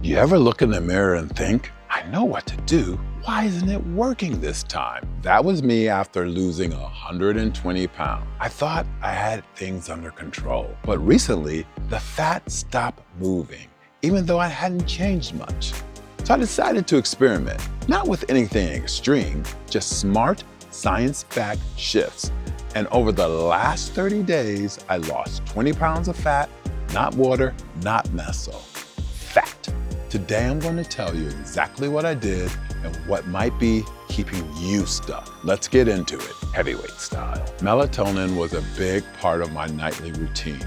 You ever look in the mirror and think, I know what to do, why isn't it working this time? That was me after losing 120 pounds. I thought I had things under control, but recently the fat stopped moving, even though I hadn't changed much. So I decided to experiment, not with anything extreme, just smart, science-backed shifts. And over the last 30 days, I lost 20 pounds of fat, not water, not muscle, fat. Today, I'm going to tell you exactly what I did and what might be keeping you stuck. Let's get into it, heavyweight style. Melatonin was a big part of my nightly routine,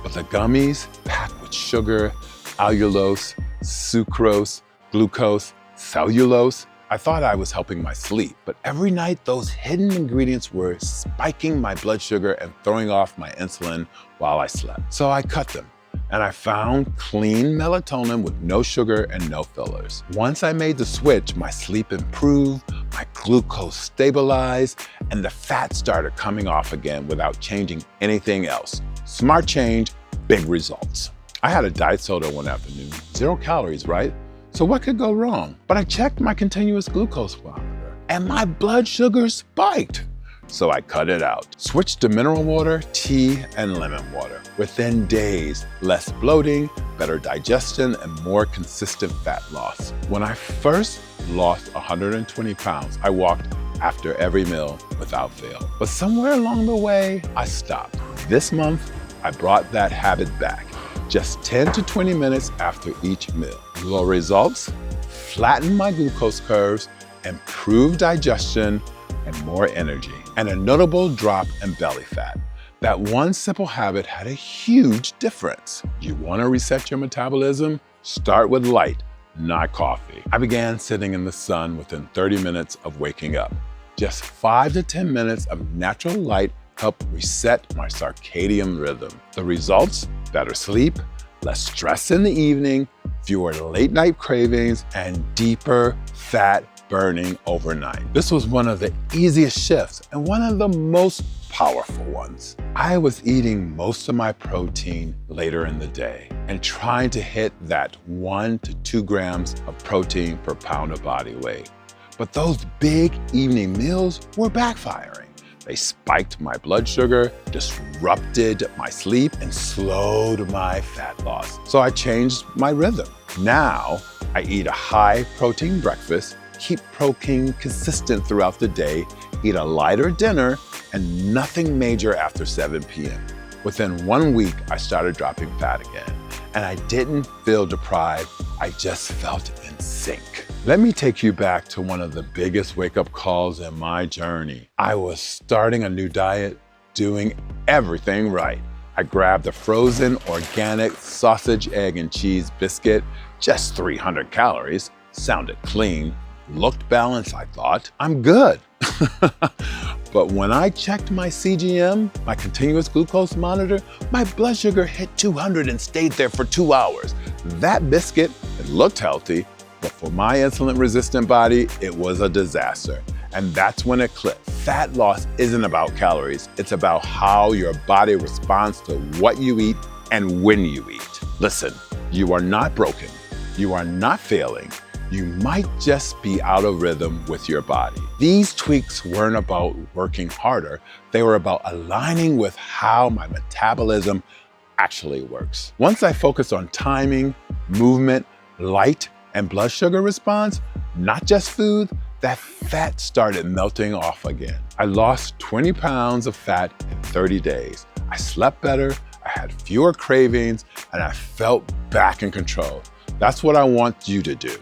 but the gummies packed with sugar, allulose, sucrose, glucose, cellulose, I thought I was helping my sleep, but every night those hidden ingredients were spiking my blood sugar and throwing off my insulin while I slept. So I cut them. And I found clean melatonin with no sugar and no fillers. Once I made the switch, my sleep improved, my glucose stabilized, and the fat started coming off again without changing anything else. Smart change, big results. I had a diet soda one afternoon, 0 calories, right? So what could go wrong? But I checked my continuous glucose monitor and my blood sugar spiked. So I cut it out. Switched to mineral water, tea, and lemon water. Within days, less bloating, better digestion, and more consistent fat loss. When I first lost 120 pounds, I walked after every meal without fail. But somewhere along the way, I stopped. This month, I brought that habit back. Just 10 to 20 minutes after each meal. The results? Flattened my glucose curves, improved digestion, and more energy, and a notable drop in belly fat. That one simple habit had a huge difference. You want to reset your metabolism? Start with light, not coffee. I began sitting in the sun within 30 minutes of waking up. Just 5 to 10 minutes of natural light helped reset my circadian rhythm. The results? Better sleep, less stress in the evening, fewer late night cravings, and deeper fat burning overnight. This was one of the easiest shifts and one of the most powerful ones. I was eating most of my protein later in the day and trying to hit that 1 to 2 grams of protein per pound of body weight. But those big evening meals were backfiring. They spiked my blood sugar, disrupted my sleep, and slowed my fat loss. So I changed my rhythm. Now I eat a high protein breakfast, keep protein consistent throughout the day, eat a lighter dinner, and nothing major after 7 p.m. Within 1 week, I started dropping fat again, and I didn't feel deprived, I just felt in sync. Let me take you back to one of the biggest wake-up calls in my journey. I was starting a new diet, doing everything right. I grabbed a frozen organic sausage, egg, and cheese biscuit, just 300 calories, sounded clean, looked balanced, I thought. I'm good. But when I checked my CGM, my continuous glucose monitor, my blood sugar hit 200 and stayed there for 2 hours. That biscuit, it looked healthy, but for my insulin-resistant body, it was a disaster. And that's when it clicked. Fat loss isn't about calories. It's about how your body responds to what you eat and when you eat. Listen, you are not broken. You are not failing. You might just be out of rhythm with your body. These tweaks weren't about working harder. They were about aligning with how my metabolism actually works. Once I focused on timing, movement, light, and blood sugar response, not just food, that fat started melting off again. I lost 20 pounds of fat in 30 days. I slept better, I had fewer cravings, and I felt back in control. That's what I want you to do.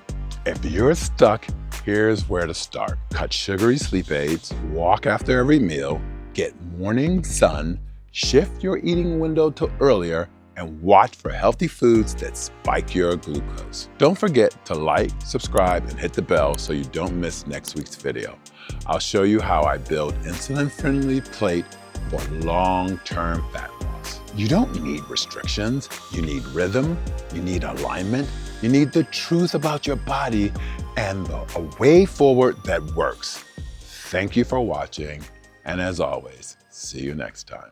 If you're stuck, here's where to start. Cut sugary sleep aids, walk after every meal, get morning sun, shift your eating window to earlier, and watch for healthy foods that spike your glucose. Don't forget to like, subscribe, and hit the bell so you don't miss next week's video. I'll show you how I build insulin-friendly plate for long-term fat loss. You don't need restrictions. You need rhythm. You need alignment. You need the truth about your body and a way forward that works. Thank you for watching. And as always, see you next time.